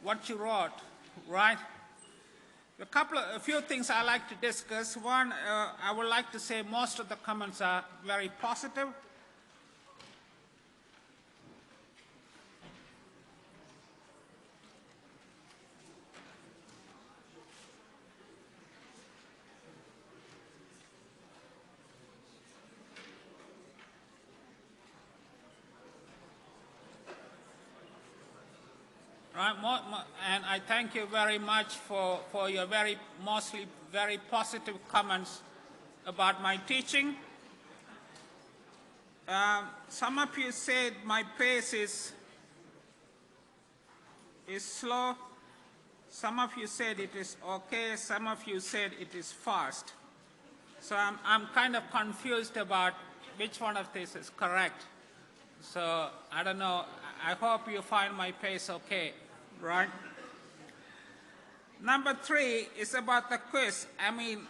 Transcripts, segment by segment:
what you wrote, right? A few things I like to discuss. One, I would like to say most of the comments are very positive. Right, and I thank you very much for your mostly very positive comments about my teaching. Some of you said my pace is slow. Some of you said it is okay. Some of you said it is fast. So I'm kind of confused about which one of this is correct. So I don't know. I hope you find my pace okay, right? Number 3 is about the quiz. I mean,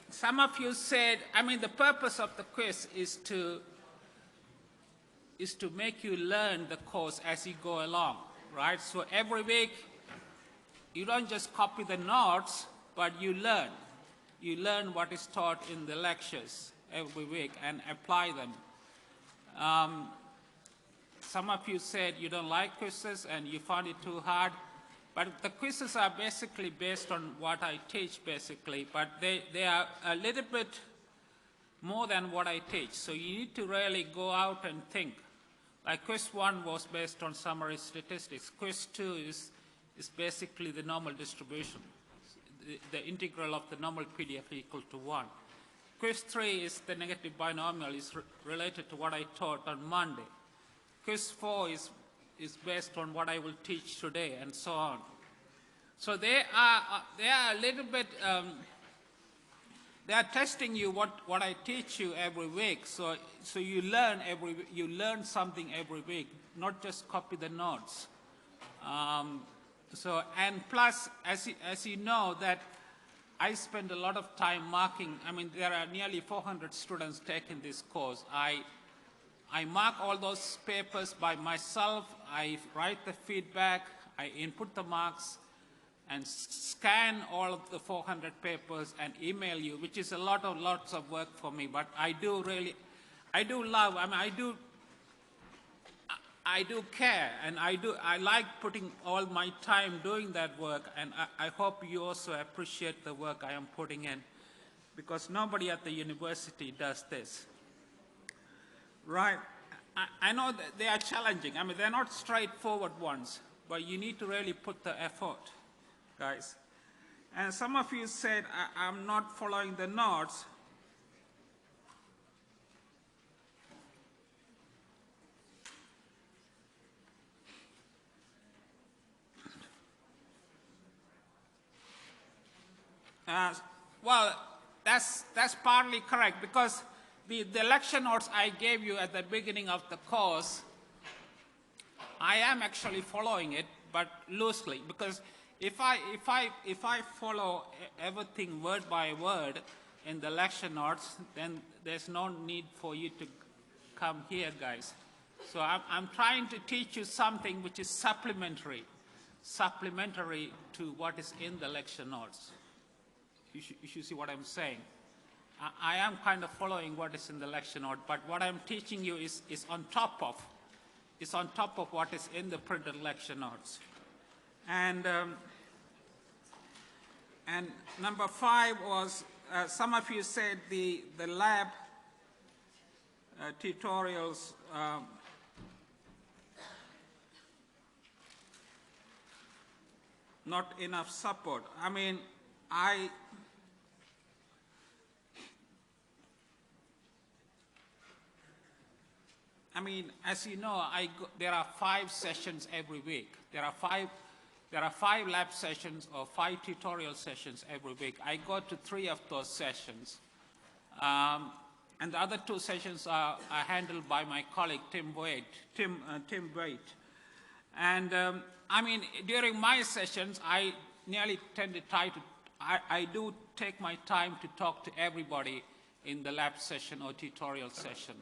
some of you said, the purpose of the quiz is to make you learn the course as you go along, right? So every week, you don't just copy the notes, but you learn. You learn what is taught in the lectures every week and apply them. Some of you said you don't like quizzes and you found it too hard. But the quizzes are basically based on what I teach, basically. But they are a little bit more than what I teach. So you need to really go out and think. Like quiz 1 was based on summary statistics. Quiz 2 is basically the normal distribution. The integral of the normal PDF equal to 1. Quiz 3 is the negative binomial, is related to what I taught on Monday. Quiz 4 is based on what I will teach today, and so on. So they are a little bit, they are testing you what I teach you every week. So you learn something every week, not just copy the notes. And plus, as you know, that I spend a lot of time marking. There are nearly 400 students taking this course. I mark all those papers by myself. I write the feedback. I input the marks and scan all of the 400 papers and email you, which is lots of work for me. But I do love. I do care, and I like putting all my time doing that work, and I hope you also appreciate the work I am putting in, because nobody at the university does this. Right. I know that they are challenging. They're not straightforward ones, but you need to really put the effort, guys. And some of you said, I'm not following the notes. Well, that's partly correct, because the lecture notes I gave you at the beginning of the course, I am actually following it, but loosely, because if I follow everything word by word in the lecture notes, then there's no need for you to come here, guys. So I'm trying to teach you something which is supplementary to what is in the lecture notes. You should see what I'm saying. I am kind of following what is in the lecture note, but what I'm teaching you is on top of what is in the printed lecture notes. And number 5 was, some of you said the lab tutorials not enough support. As you know, there are 5 sessions every week. There are 5 lab sessions or 5 tutorial sessions every week. I go to 3 of those sessions. And the other 2 sessions are handled by my colleague, Tim Waite. And during my sessions, I nearly tend to I do take my time to talk to everybody in the lab session or tutorial session.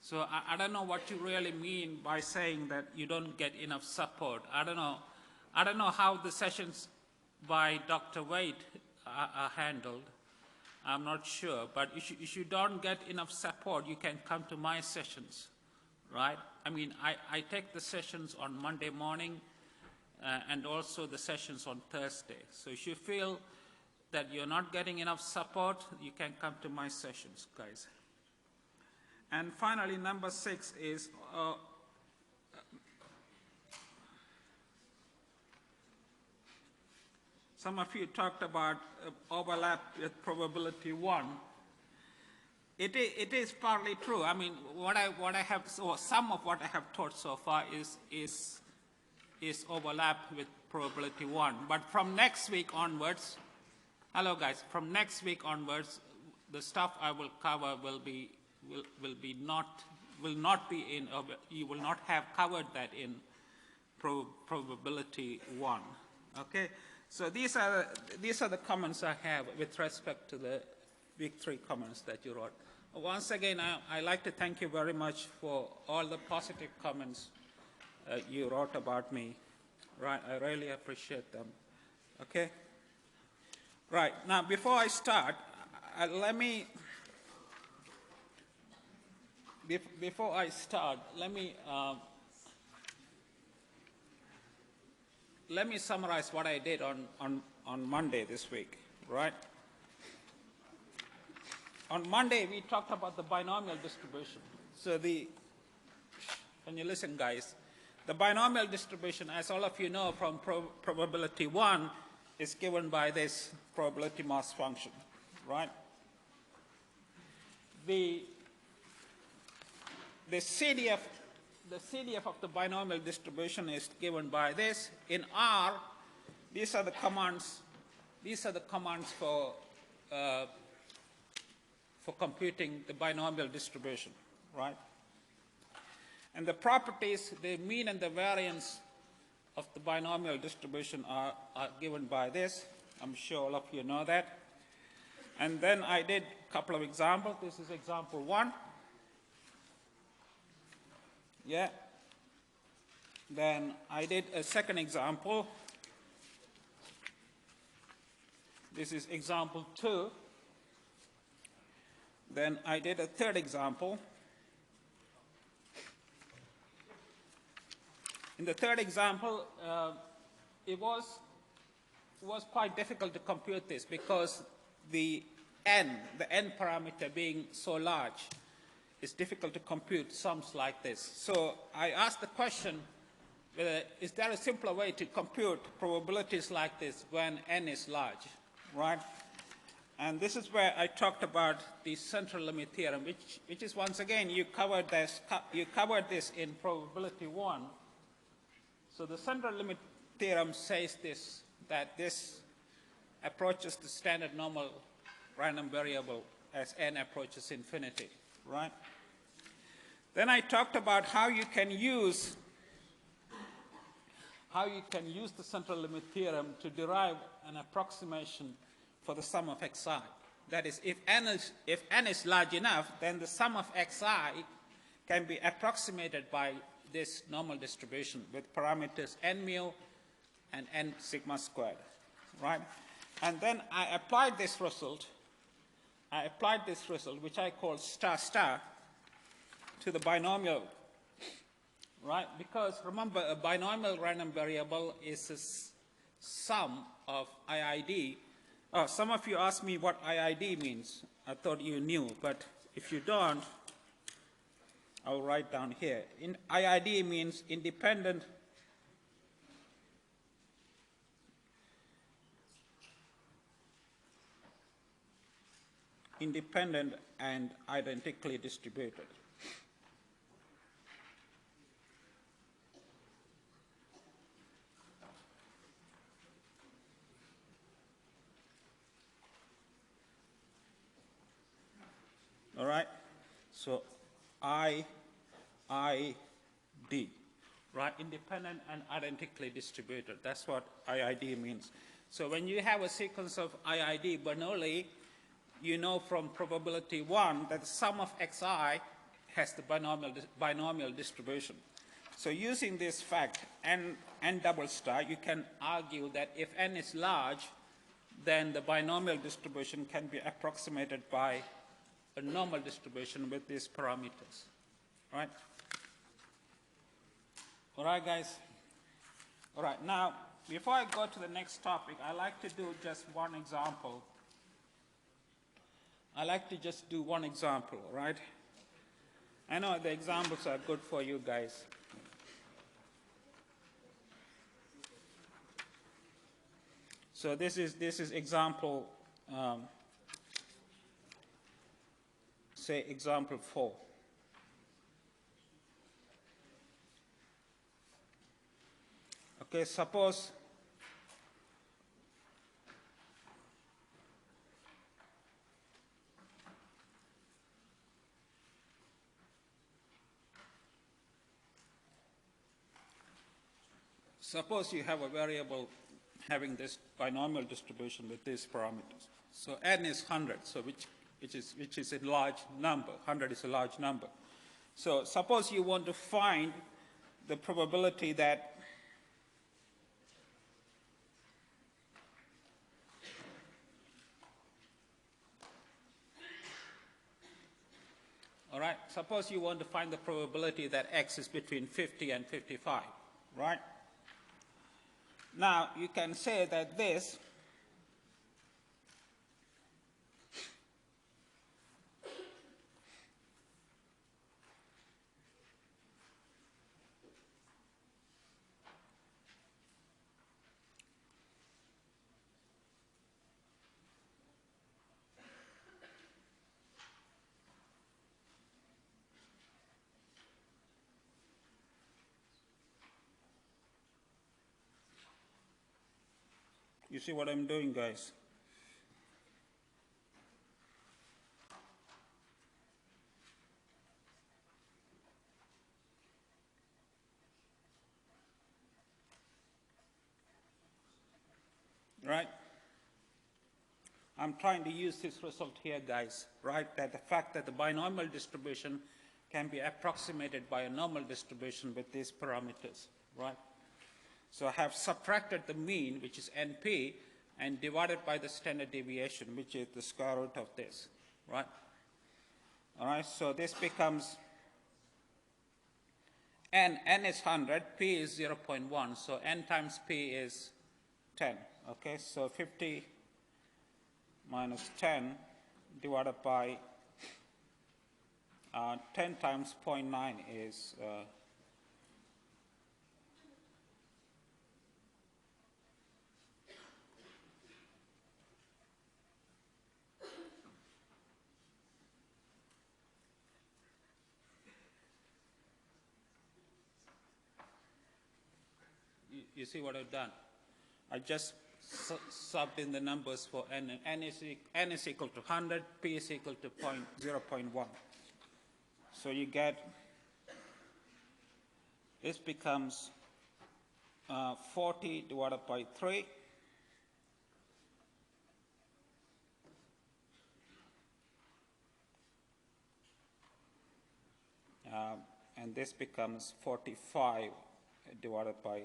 So I don't know what you really mean by saying that you don't get enough support. I don't know. I don't know how the sessions by Dr. Wade are handled. I'm not sure, but if you don't get enough support, you can come to my sessions, right? I mean, I take the sessions on Monday morning and also the sessions on Thursday. So if you feel that you're not getting enough support, you can come to my sessions, guys. And finally, number 6 is some of you talked about overlap with probability 1. It is partly true. I mean, what I have, or some of what I have taught so far is overlap with probability 1. But from next week onwards, hello guys, from next week onwards, the stuff I will cover will not be in, you will not have covered that in probability 1. Okay. So these are the comments I have with respect to the big 3 comments that you wrote. Once again, I'd like to thank you very much for all the positive comments you wrote about me. Right, I really appreciate them. Okay? Right, now before I start, let me summarize what I did on Monday this week, right? On Monday, we talked about the binomial distribution. So can you listen, guys? The binomial distribution, as all of you know from probability 1, is given by this probability mass function, right? The CDF of the binomial distribution is given by this. In R, these are the commands for computing the binomial distribution, right? And the properties, the mean and the variance of the binomial distribution are given by this. I'm sure all of you know that. And then I did a couple of examples. This is example 1. Yeah. Then I did a second example. This is example 2. Then I did a third example. In the third example, it was quite difficult to compute this because the n parameter being so large, it's difficult to compute sums like this. So I asked the question, is there a simpler way to compute probabilities like this when n is large, right? And this is where I talked about the central limit theorem, which is, once again, you covered this in probability 1. So the central limit theorem says that this approaches the standard normal random variable as n approaches infinity, right? Then I talked about how you can use the central limit theorem to derive an approximation for the sum of xi. That is, if n is large enough, then the sum of xi can be approximated by this normal distribution with parameters n mu and n sigma squared, right? And then I applied this result, which I call star star, to the binomial, right? Because remember, a binomial random variable is a sum of IID. Oh, some of you asked me what IID means. I thought you knew, but if you don't, I'll write down here. IID means independent and identically distributed. All right? So IID, right? Independent and identically distributed. That's what IID means. So when you have a sequence of IID Bernoulli, you know from probability 1 that the sum of xi has the binomial distribution. So using this fact, n double star, you can argue that if n is large, then the binomial distribution can be approximated by a normal distribution with these parameters, right? All right, guys? All right, now, before I go to the next topic, I like to do just one example. I like to just do one example, right? I know the examples are good for you guys. So this is example, say example 4. Okay, suppose you have a variable having this binomial distribution with these parameters. So n is 100, so which is a large number. 100 is a large number. So suppose you want to find the probability that all right, suppose you want to find the probability that x is between 50 and 55, right? Now, you can say that this you see what I'm doing, guys? Right? I'm trying to use this result here, guys, right? That the fact that the binomial distribution can be approximated by a normal distribution with these parameters, right? So I have subtracted the mean, which is NP, and divided by the standard deviation, which is the square root of this, right? All right, so this becomes n is 100, p is 0.1, so n times p is 10, okay? So 50 minus 10 divided by 10 times 0.9 is you see what I've done? I just subbed in the numbers for n. N is equal to 100, p is equal to 0.1. So you get, this becomes 40 divided by 3. And this becomes 45 divided by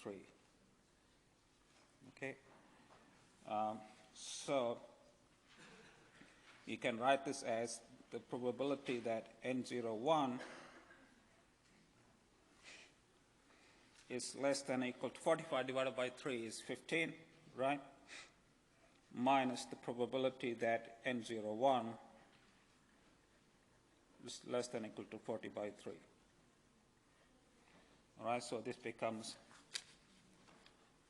3. Okay? So you can write this as the probability that N01 is less than or equal to 45 divided by 3 is 15, right? Minus the probability that N01 is less than or equal to 40 by 3. All right, so this becomes,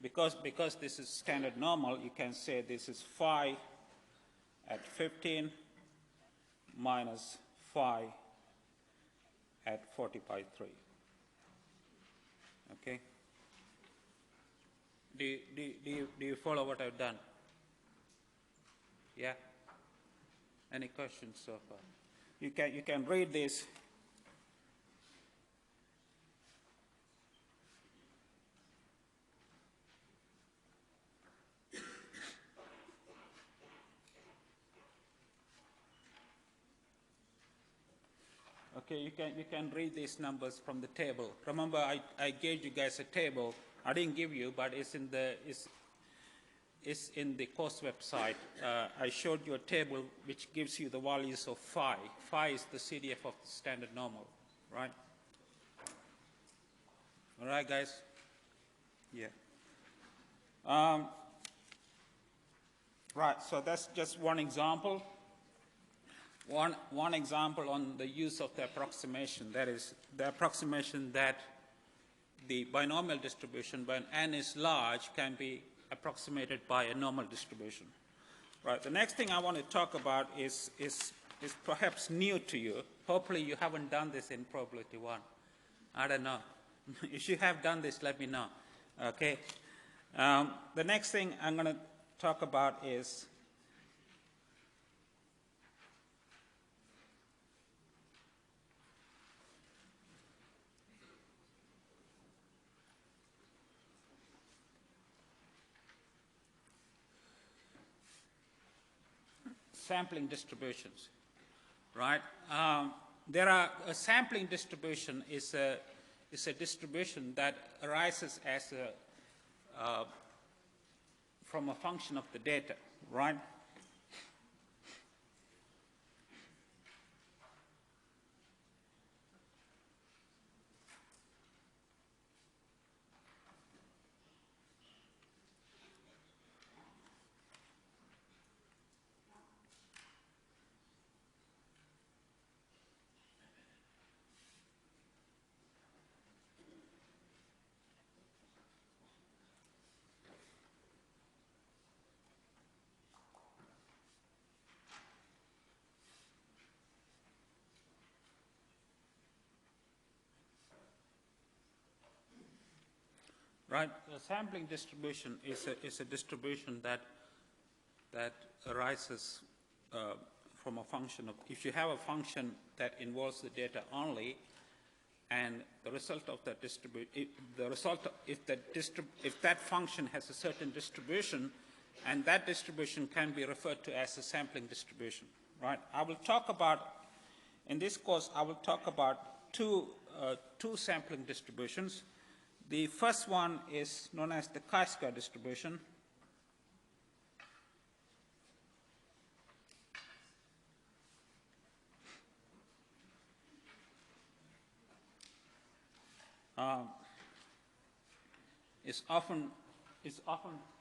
because this is standard normal, you can say this is phi at 15 minus phi at 40 by 3. Okay? Do you follow what I've done? Yeah? Any questions so far? You can read this. Okay, you can read these numbers from the table. Remember, I gave you guys a table. I didn't give you, but it's in the course website. I showed you a table which gives you the values of phi. Phi is the CDF of the standard normal, right? All right, guys? Yeah. Right, so that's just one example. One example on the use of the approximation, that is the approximation that the binomial distribution, when n is large, can be approximated by a normal distribution. Right, the next thing I want to talk about is perhaps new to you. Hopefully you haven't done this in probability 1. I don't know. If you have done this, let me know. Okay. The next thing I'm going to talk about is sampling distributions, right? A sampling distribution is a distribution that arises as from a function of the data, right? Right, a sampling distribution is a distribution that arises from a function of, if you have a function that involves the data only, and the result of that if that function has a certain distribution, and that distribution can be referred to as a sampling distribution, right? I will talk about, in this course, I will talk about two sampling distributions. The first one is known as the chi-square distribution.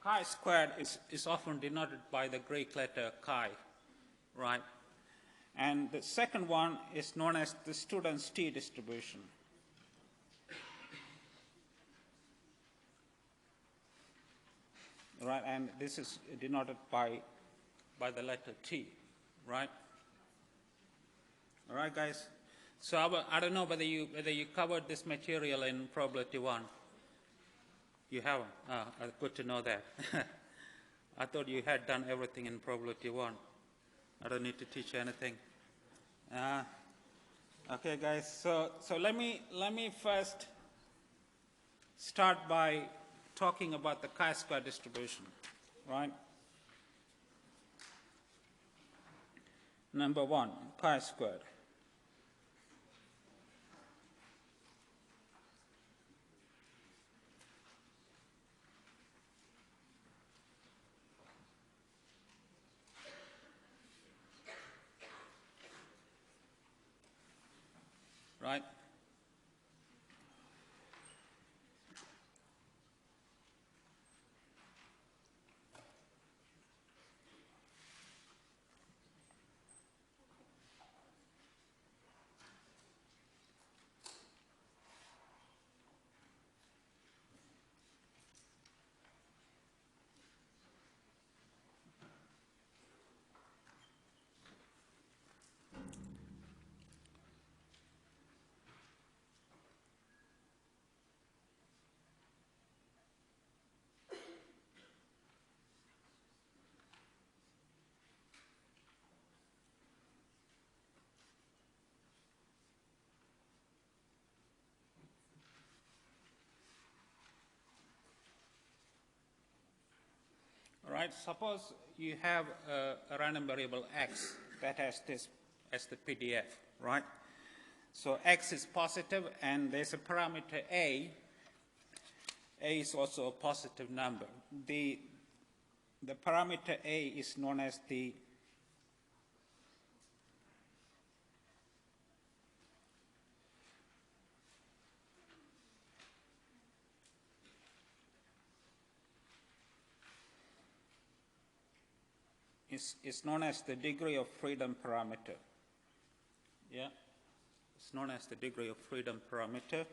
Chi-squared is often denoted by the Greek letter chi, right? And the second one is known as the student's t distribution. Right, and this is denoted by the letter T, right? All right, guys. So I don't know whether you covered this material in probability 1. You haven't. Good to know that. I thought you had done everything in probability 1. I don't need to teach you anything. Okay, guys. So let me first start by talking about the chi-square distribution, right? Number 1, chi-squared. Right? All right, suppose you have a random variable x that has this as the PDF, right? So x is positive, and there's a parameter a. A is also a positive number. The parameter a is known as the is known as the degree of freedom parameter. Yeah, it's known as the degree of freedom parameter.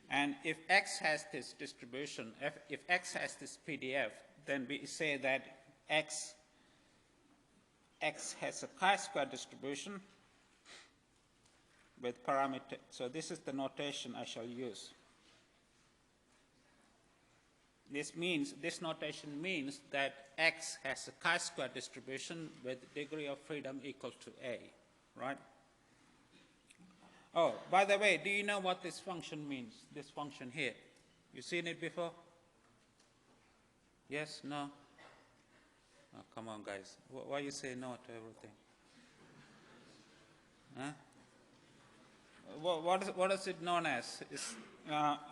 And if x has this distribution, if x has this PDF, then we say that x has a chi-square distribution with parameter. So this is the notation I shall use. This notation means that x has a chi-square distribution with degree of freedom equal to a, right? Oh, by the way, do you know what this function means, this function here? You seen it before? Yes? No? Oh, come on, guys. Why you say no to everything? Huh? What is it known as?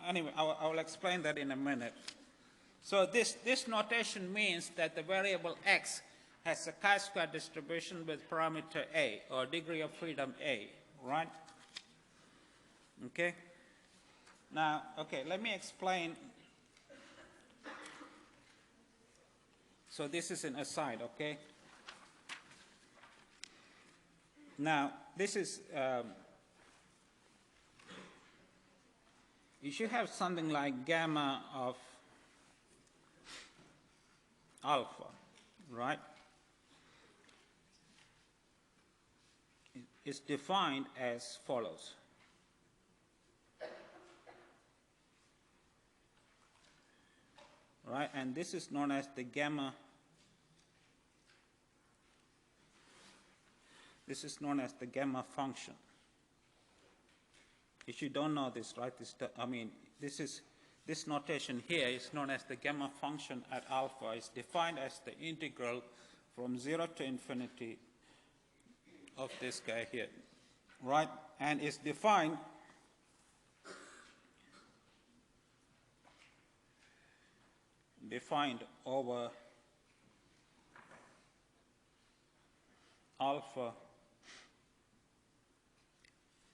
Anyway, I will explain that in a minute. So this notation means that the variable x has a chi-square distribution with parameter a, or degree of freedom a, right? Okay? Now, okay, let me explain. So this is an aside, okay? Now, this is, you should have something like gamma of alpha, right? It's defined as follows. Right, and this is known as the gamma. This is known as the gamma function. If you don't know this, right, this notation here is known as the gamma function at alpha. It's defined as the integral from 0 to infinity of this guy here, right? And it's defined over alpha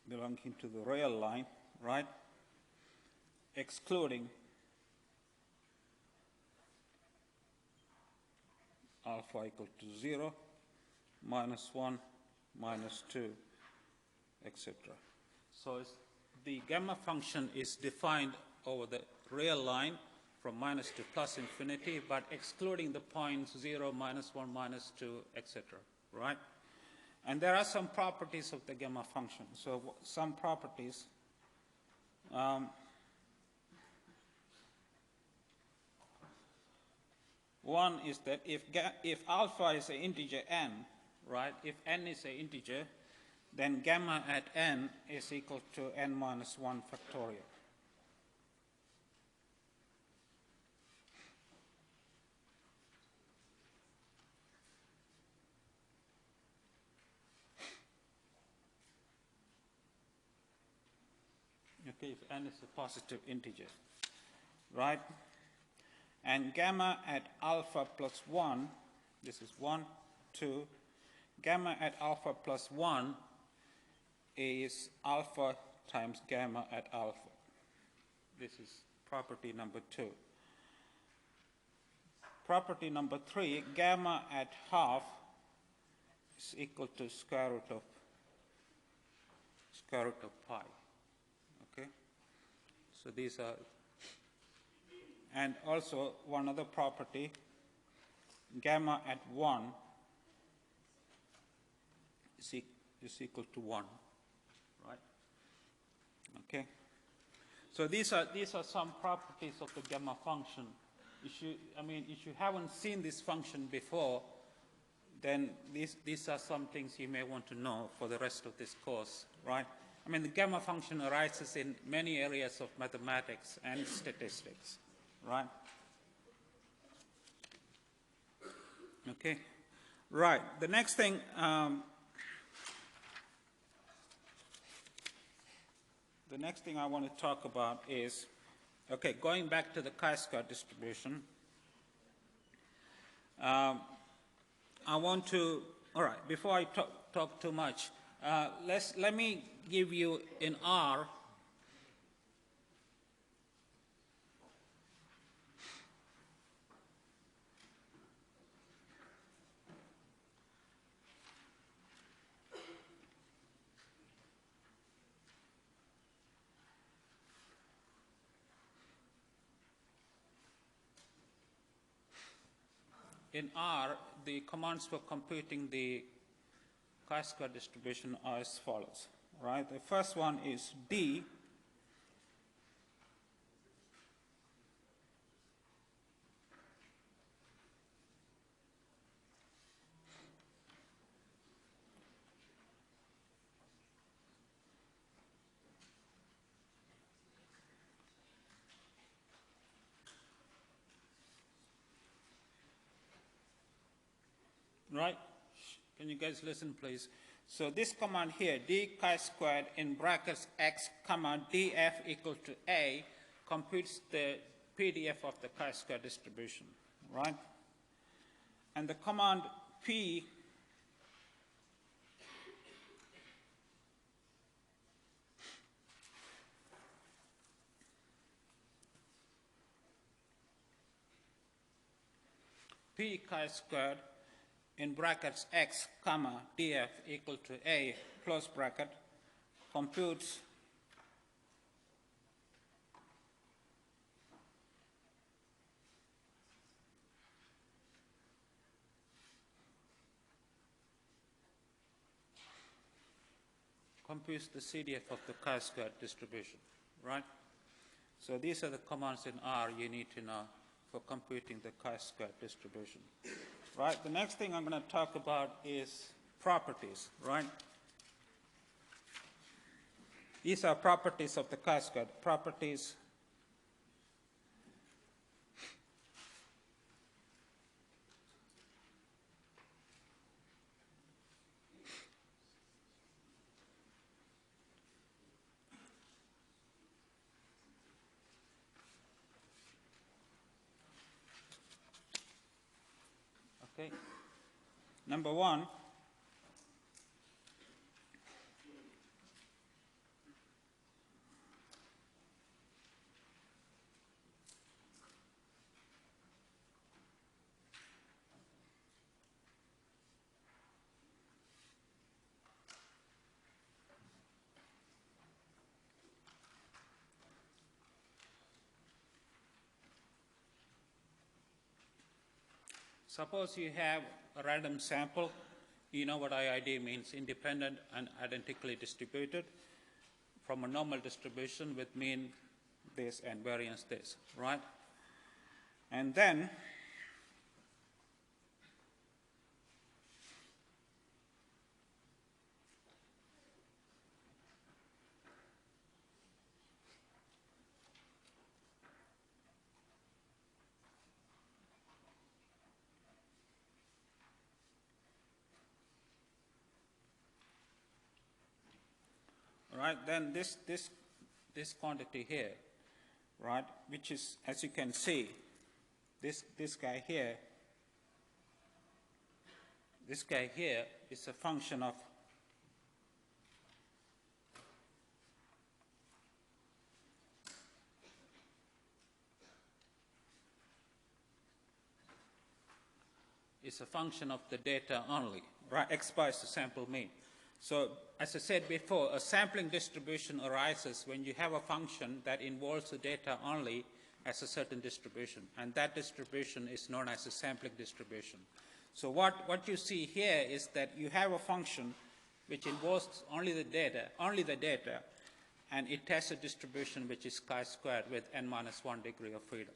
belonging to the real line, right? Excluding alpha equal to 0, minus 1, minus 2, etc. So the gamma function is defined over the real line from minus to plus infinity, but excluding the points 0, minus 1, minus 2, etc., right? And there are some properties of the gamma function. So some properties, one is that if alpha is an integer n, right, if n is an integer, then gamma at n is equal to n minus 1 factorial. Okay, if n is a positive integer, right? And gamma at alpha plus 1, this is 1, 2, gamma at alpha plus 1 is alpha times gamma at alpha. This is property number 2. Property number 3, gamma at half is equal to square root of pi. Okay? So these are, and also one other property, gamma at 1 is equal to 1, right? Okay? So these are some properties of the gamma function. If you haven't seen this function before, then these are some things you may want to know for the rest of this course, right? I mean, the gamma function arises in many areas of mathematics and statistics, right? Okay, right. The next thing, the next thing I want to talk about is, okay, going back to the chi-square distribution, I want to, all right, before I talk too much, let me give you in R in R, the commands for computing the chi-square distribution are as follows, right? The first one is D right? Can you guys listen, please? So this command here, d chi-squared in brackets x comma df equal to a, computes the PDF of the chi-square distribution, right? And the command p chi-squared in brackets x comma df equal to a close bracket computes the CDF of the chi-square distribution, right? So these are the commands in R you need to know for computing the chi-square distribution, right? The next thing I'm going to talk about is properties, right? These are properties of the chi-square. Properties okay. Number one, suppose you have a random sample. You know what IID means, independent and identically distributed from a normal distribution with mean this and variance this, right? And then right, then this quantity here, right, which is, as you can see, this guy here is a function of the data only, right? X bar is the sample mean. So as I said before, a sampling distribution arises when you have a function that involves the data only as a certain distribution, and that distribution is known as a sampling distribution. So what you see here is that you have a function which involves only the data, and it has a distribution which is chi-squared with n-1 degree of freedom.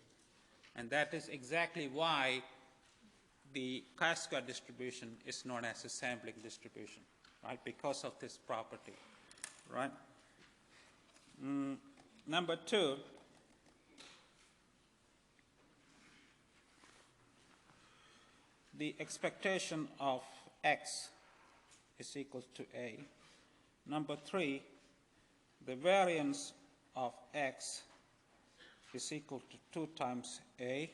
And that is exactly why the chi-square distribution is known as a sampling distribution, right, because of this property, right? Number two, the expectation of x is equal to a. Number three, the variance of x is equal to 2 times a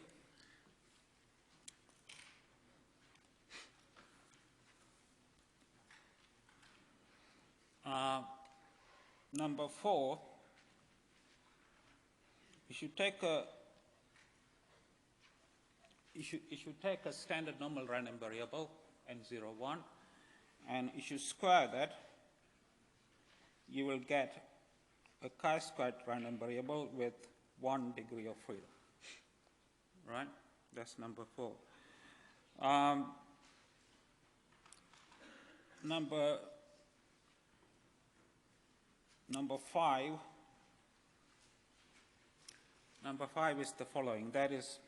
number 4, you should take a standard normal random variable n01 and you should square that. You will get a chi-squared random variable with 1 degree of freedom. Right? That's number 4. Number 5. Number 5 is the following. That is,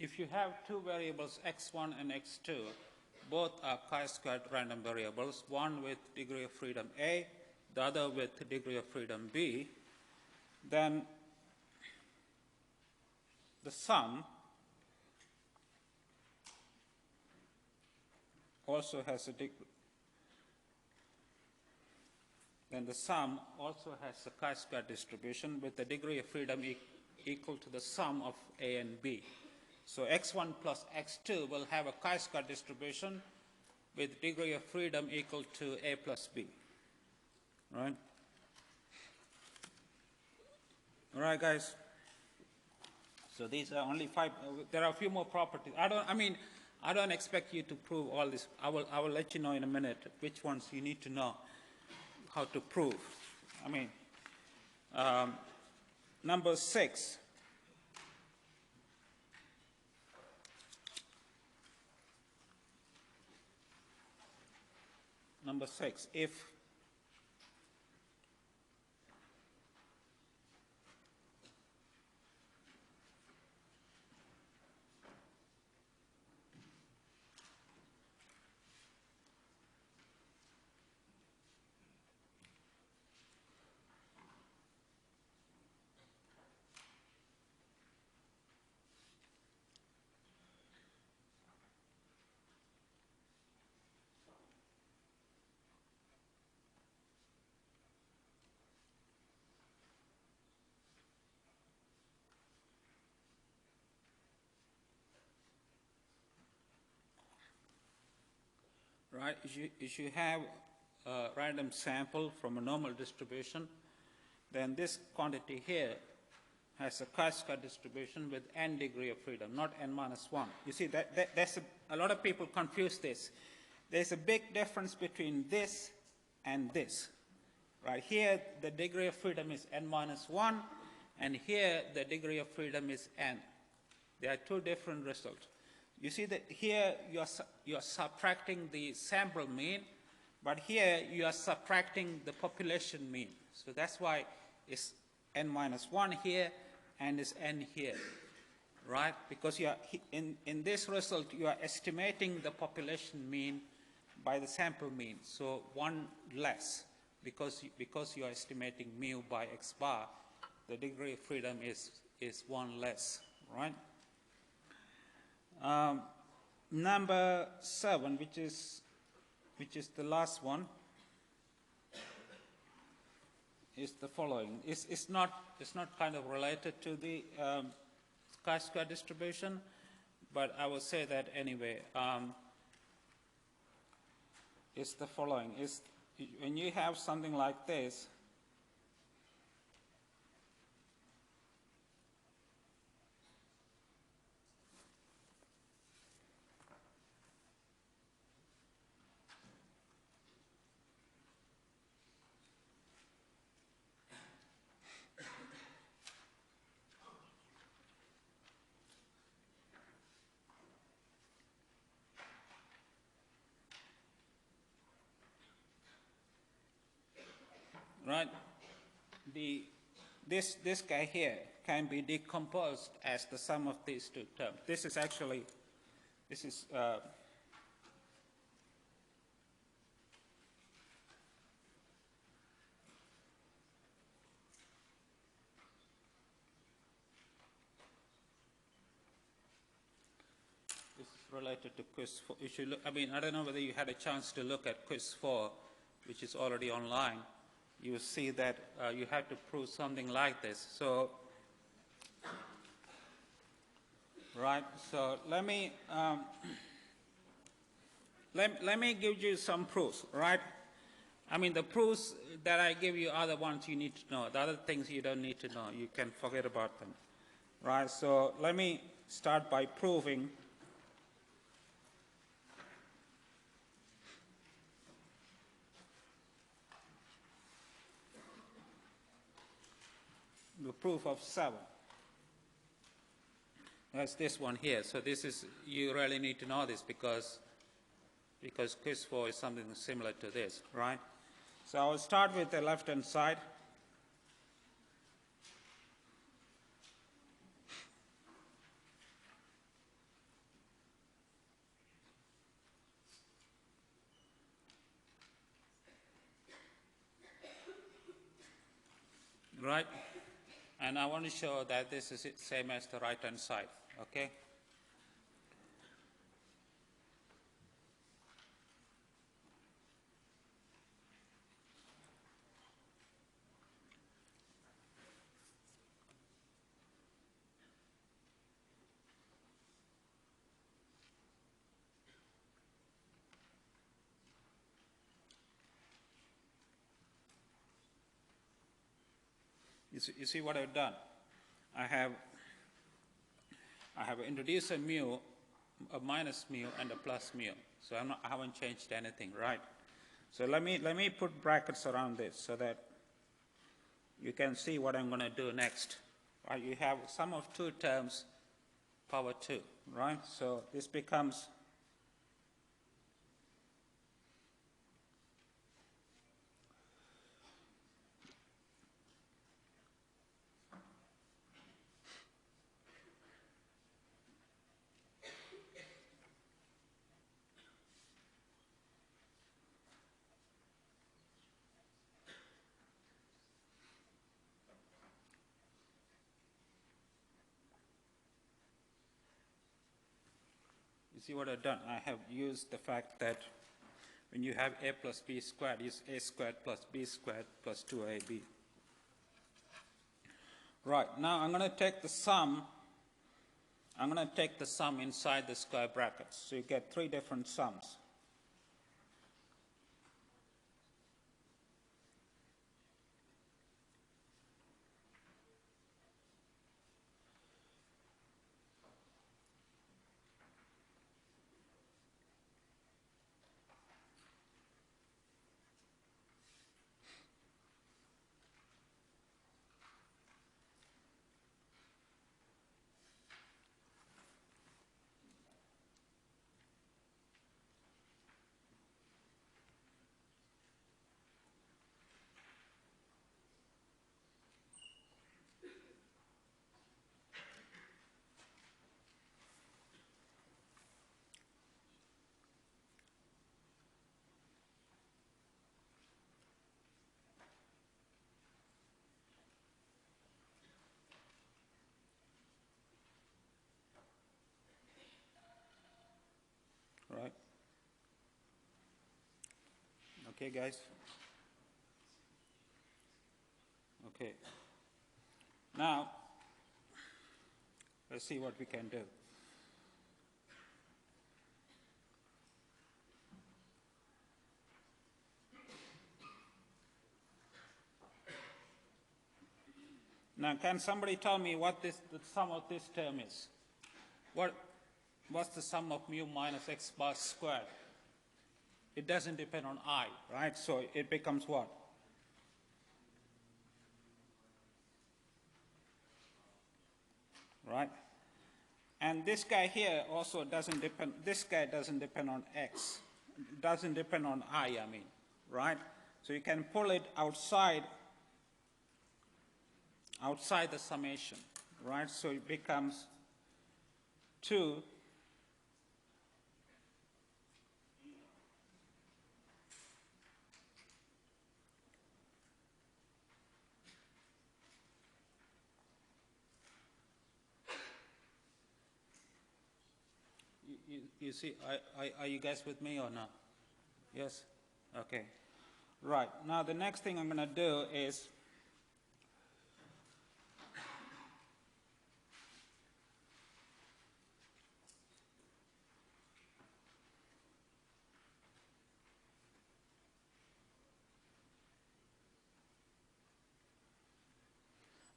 if you have two variables x1 and x2, both are chi-squared random variables, one with degree of freedom a, the other with degree of freedom b, then the sum also has a chi-square distribution with the degree of freedom equal to the sum of a and b. So x1 plus x2 will have a chi-square distribution with degree of freedom equal to a plus b. Right? All right, guys. So these are only 5. There are a few more properties. I don't expect you to prove all this. I will let you know in a minute which ones you need to know how to prove. Number 6. Number 6, if right, if you have a random sample from a normal distribution, then this quantity here has a chi-square distribution with n degree of freedom, not n minus 1. You see, that's a lot of people confuse this. There's a big difference between this and this. Right here, the degree of freedom is n minus 1, and here the degree of freedom is n. There are two different results. You see that here you are subtracting the sample mean, but here you are subtracting the population mean. So that's why it's n minus 1 here and it's n here, right? Because you are in this result you are estimating the population mean by the sample mean, so 1 less because you are estimating mu by x bar. The degree of freedom is 1 less, right? Number 7, which is the last one, is the following. It's not kind of related to the chi-square distribution, but I will say that anyway. It's the following. When you have something like this, right? The this guy here can be decomposed as the sum of these two terms. This is actually, this is related to quiz 4. You should look, I mean, I don't know whether you had a chance to look at quiz 4, which is already online. You will see that you have to prove something like this. So, right, so let me give you some proofs, right? I mean, the proofs that I give you are the ones you need to know. The other things you don't need to know. You can forget about them, right? So let me start by proving the proof of 7. That's this one here. So this is, you really need to know this because quiz 4 is something similar to this, right? So I'll start with the left-hand side. Right? And I want to show that this is the same as the right-hand side, okay? You see what I've done? I have introduced a mu, a minus mu, and a plus mu. So I haven't changed anything, right? So let me put brackets around this so that you can see what I'm going to do next. Right? You have sum of two terms, power 2, right? So this becomes see what I've done? I have used the fact that when you have a plus b squared, it's a squared plus b squared plus 2ab. Right, now I'm going to take the sum. I'm going to take the sum inside the square brackets. So you get 3 different sums. Right? Okay, guys? Okay. Now, let's see what we can do. Now, can somebody tell me what the sum of this term is? What's the sum of mu minus x bar squared? It doesn't depend on I, right? So it becomes what? Right? And this guy here also doesn't depend, this guy doesn't depend on x. It doesn't depend on I mean, right? So you can pull it outside outside the summation, right? So it becomes 2 You see, are you guys with me or not? Yes? Okay. Right. Now the next thing I'm going to do is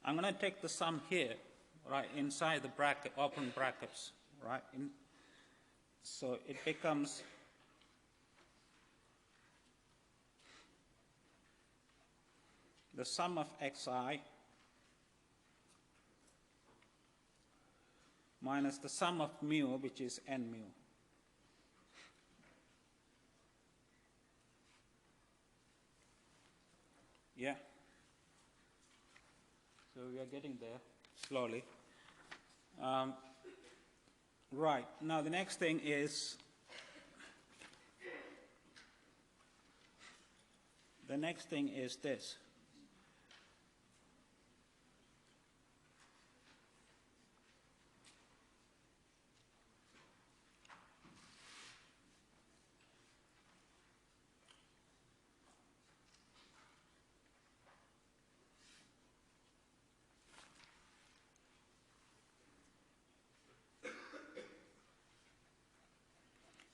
I'm going to take the sum here, right, inside the bracket, open brackets, right? So it becomes the sum of xi minus the sum of mu, which is n mu. Yeah? So we are getting there slowly. Right. Now the next thing is this.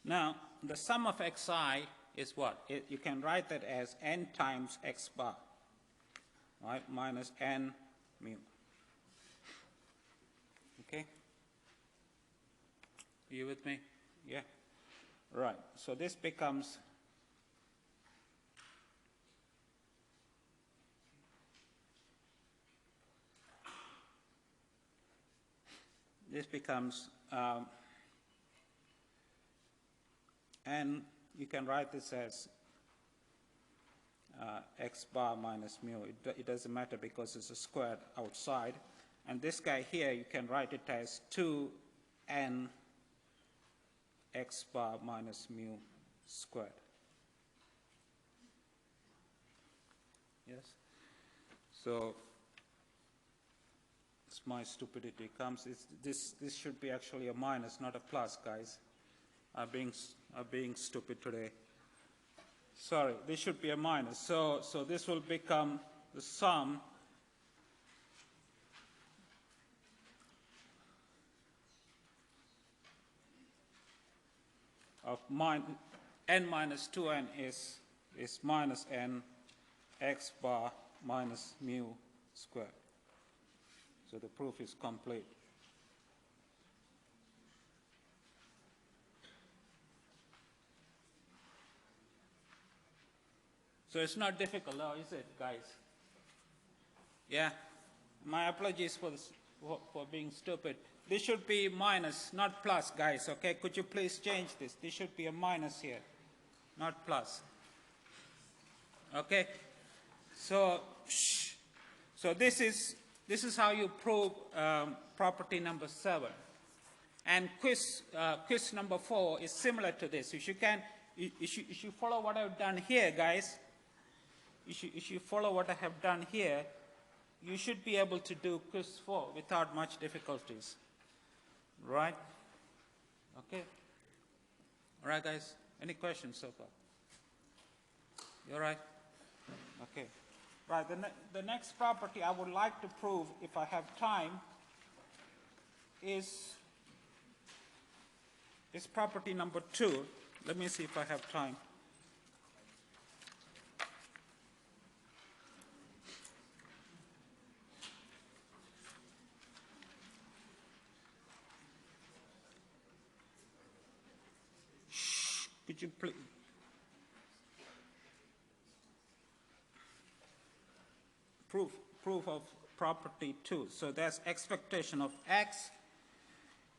Now, the sum of xi is what? You can write that as n times x bar, right, minus n mu. Okay? Are you with me? Yeah? Right. So this becomes and you can write this as x bar minus mu. It doesn't matter because it's a squared outside. And this guy here, you can write it as 2n x bar minus mu squared. Yes? So it's my stupidity comes. This should be actually a minus, not a plus, guys. I'm being stupid today. Sorry, this should be a minus. So this will become the sum of n minus 2n is minus n x bar minus mu squared. So the proof is complete. So it's not difficult now, is it, guys? Yeah? My apologies for being stupid. This should be minus, not plus, guys, okay? Could you please change this? This should be a minus here, not plus. Okay? So this is how you prove property number 7. And quiz number 4 is similar to this. If you follow what I've done here, guys, if you follow what I have done here, you should be able to do quiz 4 without much difficulties. Right? Okay? All right, guys? Any questions so far? You all right? Okay. Right, the next property I would like to prove, if I have time, is property number 2. Let me see if I have time. Could you please? Proof of property 2. So that's expectation of x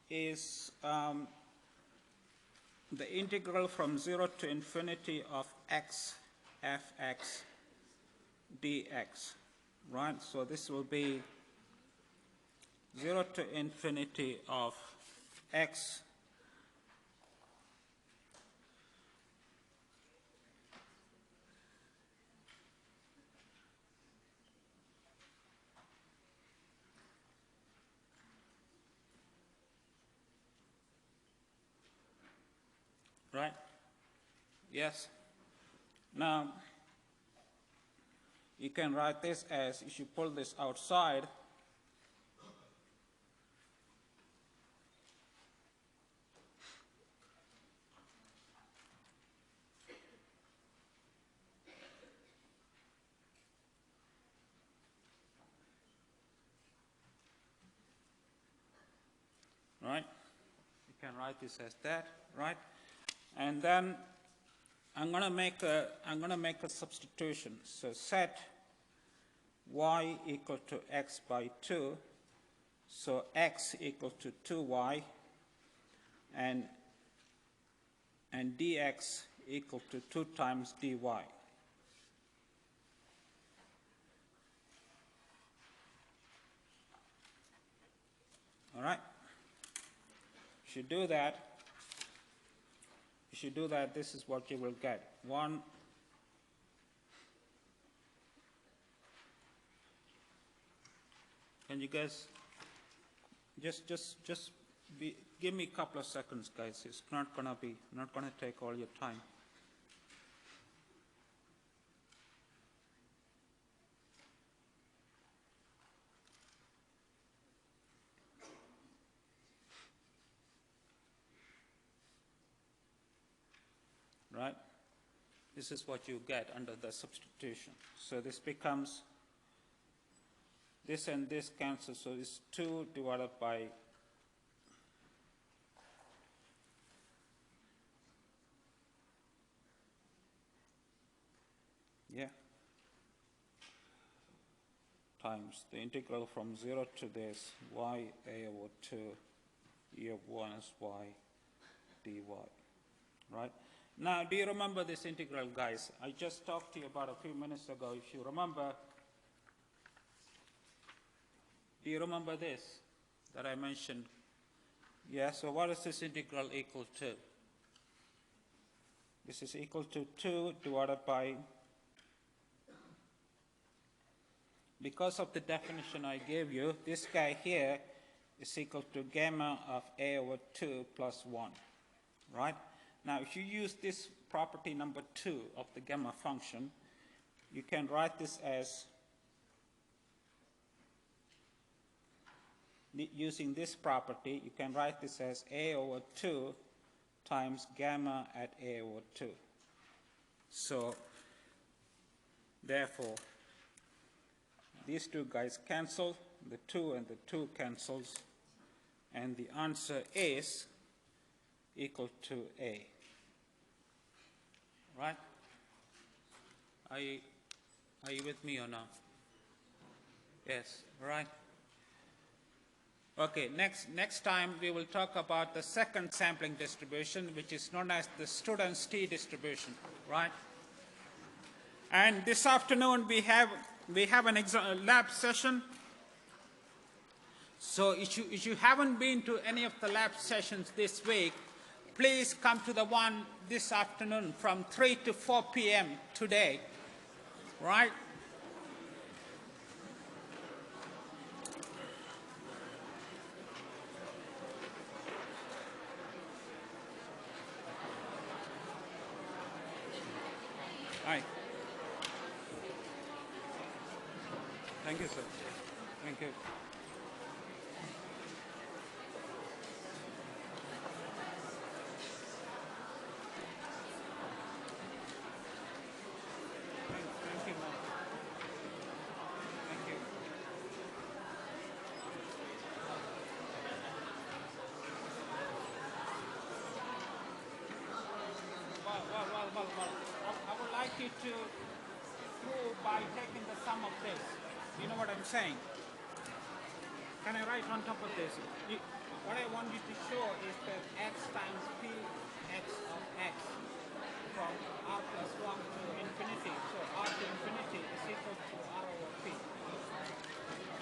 is the integral from 0 to infinity of x fx dx, right? So this will be 0 to infinity of x right? Yes. Now, you can write this as, if you pull this outside, right? You can write this as that, right? And then I'm going to make a substitution. So set y equal to x by 2. So x equal to 2y, and dx equal to 2 times dy. All right? If you do that, this is what you will get. 1 Can you guys just give me a couple of seconds, guys. It's not gonna take all your time. Right? This is what you get under the substitution. So this becomes, this and this cancels, so it's 2 divided by times the integral from 0 to this y a over 2 e of 1 is y dy. Right? Now, do you remember this integral, guys? I just talked to you about a few minutes ago. If you remember, do you remember this that I mentioned? Yeah, so what is this integral equal to? This is equal to 2 divided by, because of the definition I gave you, this guy here is equal to gamma of a over 2 plus 1, right? Now, if you use this property number 2 of the gamma function, you can write this as, using this property, you can write this as a over 2 times gamma at a over 2. So, therefore, these two guys cancel, the 2 and the 2 cancels, and the answer is equal to a. Right? Are you with me or not? Yes, right. Okay, next time we will talk about the second sampling distribution, which is known as the student's t distribution, right? And this afternoon we have an lab session. So if you haven't been to any of the lab sessions this week, please come to the one this afternoon from 3 to 4 p.m. today, right? Hi. Thank you, sir. Thank you. Thank you, ma'am. Thank you. Well. I would like you to prove by taking the sum of this. You know what I'm saying? Can I write on top of this? What I want you to show is that x times p x of x from r plus 1 to infinity. So r to infinity is equal to r over p.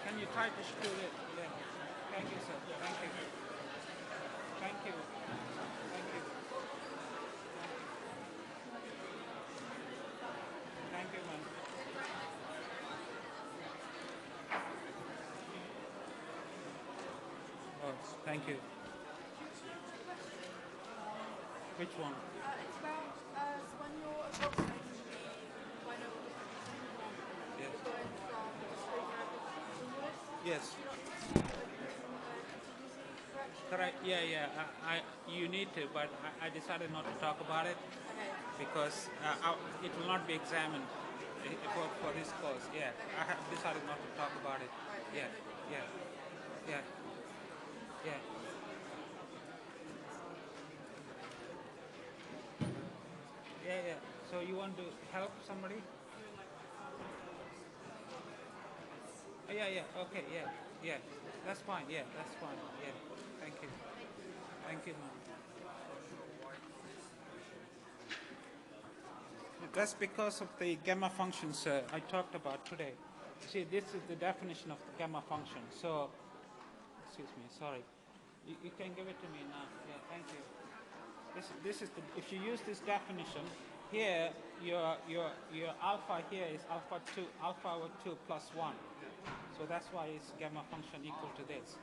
Can you try to show it there? Thank you. Which one? It's about when you're approximating the final Yes. going from straight onwards. Yes. Correct. Yeah, yeah. You need to, but I decided not to talk about it Okay. because it will not be examined for this course. Yeah, I have decided not to talk about it. Yeah, yeah, yeah, yeah. Yeah, yeah. So you want to help somebody? Oh, yeah, yeah. Okay, yeah, yeah. That's fine. Yeah, that's fine. Yeah. Thank you. Thank you, ma'am. That's because of the gamma functions I talked about today. See, this is the definition of the gamma function. So, excuse me, sorry. You can give it to me now. Yeah, thank you. This is the, if you use this definition, here your alpha here is alpha over 2 plus 1. So that's why it's gamma function equal to this.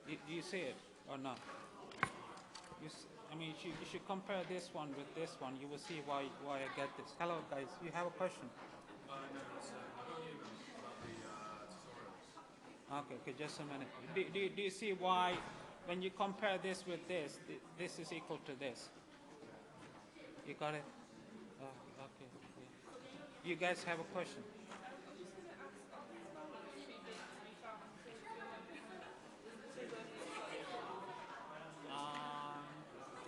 Do you see it or not? I mean, you should compare this one with this one. You will see why I get this. Hello, guys. You have a question? No, so I got an email about the tutorials. Okay, just a minute. Do you see why, when you compare this with this, this is equal to this? You got it? Oh, okay. Yeah. You guys have a question?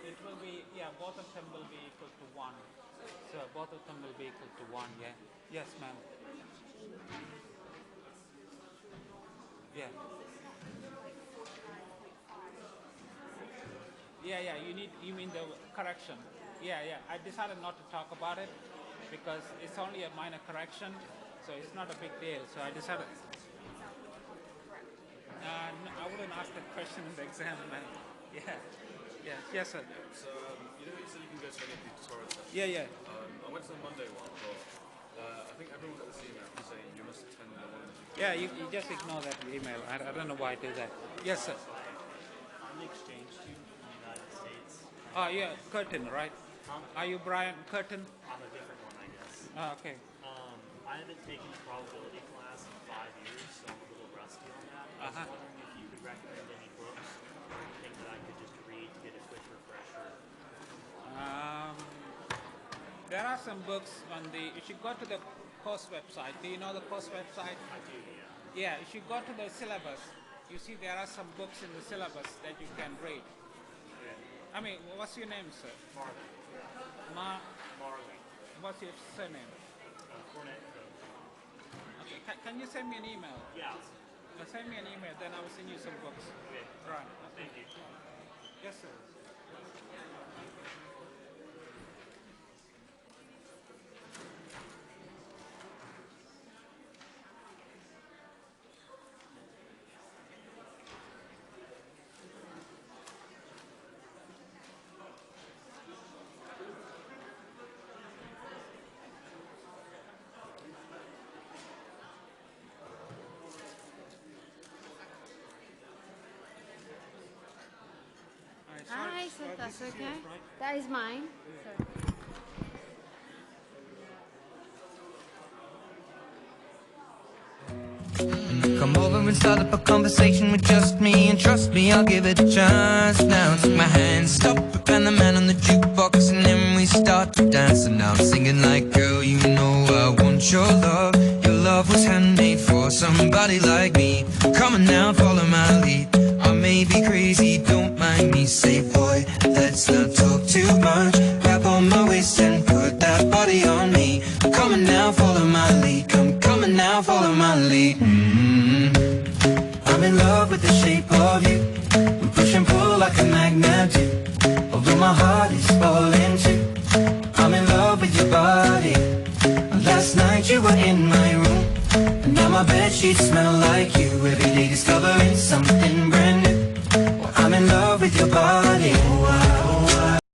It will be, yeah, both of them will be equal to 1. So both of them will be equal to 1, yeah. Yes, ma'am. Yeah. Yeah, you mean the correction. Yeah, I decided not to talk about it because it's only a minor correction, so it's not a big deal. So I decided, no, I wouldn't ask that question in the exam, man. Yeah, yes, sir. So, you said you can go to any of the tutorial sessions. Yeah. I went to the Monday one, but I think everyone got this email saying you must attend the one. Yeah, you just ignore that email. I don't know why I do that. Yes, sir. I'm the exchange student from the United States. Oh, yeah, Curtin, right? Are you Brian Curtin? I'm a different one, I guess. Oh, okay. I haven't taken a probability class in 5 years, so I'm a little rusty on that. I was wondering if you could recommend any books, anything that I could just read to get a quick refresher. There are some books on the, you should go to the course website. Do you know the course website? I do, yeah. Yeah, if you go to the syllabus, you see there are some books in the syllabus that you can read. I mean, what's your name, sir? Marley. Marley. What's your surname? Cornet. Okay, can you send me an email? Yeah. Send me an email, then I will send you some books. Okay. Right. Thank you. Yes, sir. Hi, sir, that's this is okay. yours, right? That is mine. Sorry. Come over and start up a conversation with just me, and trust me, I'll give it a chance. Now take my hand, stop it, and the man on the jukebox, and then we start to dance. And now I'm singing like, girl, you know I want your love. Your love was handmade for somebody like me. Come on now, follow my lead. I may be crazy, don't mind me. Say, boy, let's not talk too much. Grab on my waist and put that body on me. Come on now, follow my lead. Come on now, follow my lead. I'm in love with the shape of you. We push and pull like a magnet do. Although my heart is falling too. I'm in love with your body. Last night you were in my room, and now my bedsheets smell like you. Every day discovering something brand new. Well, I'm in love with your body. Oh,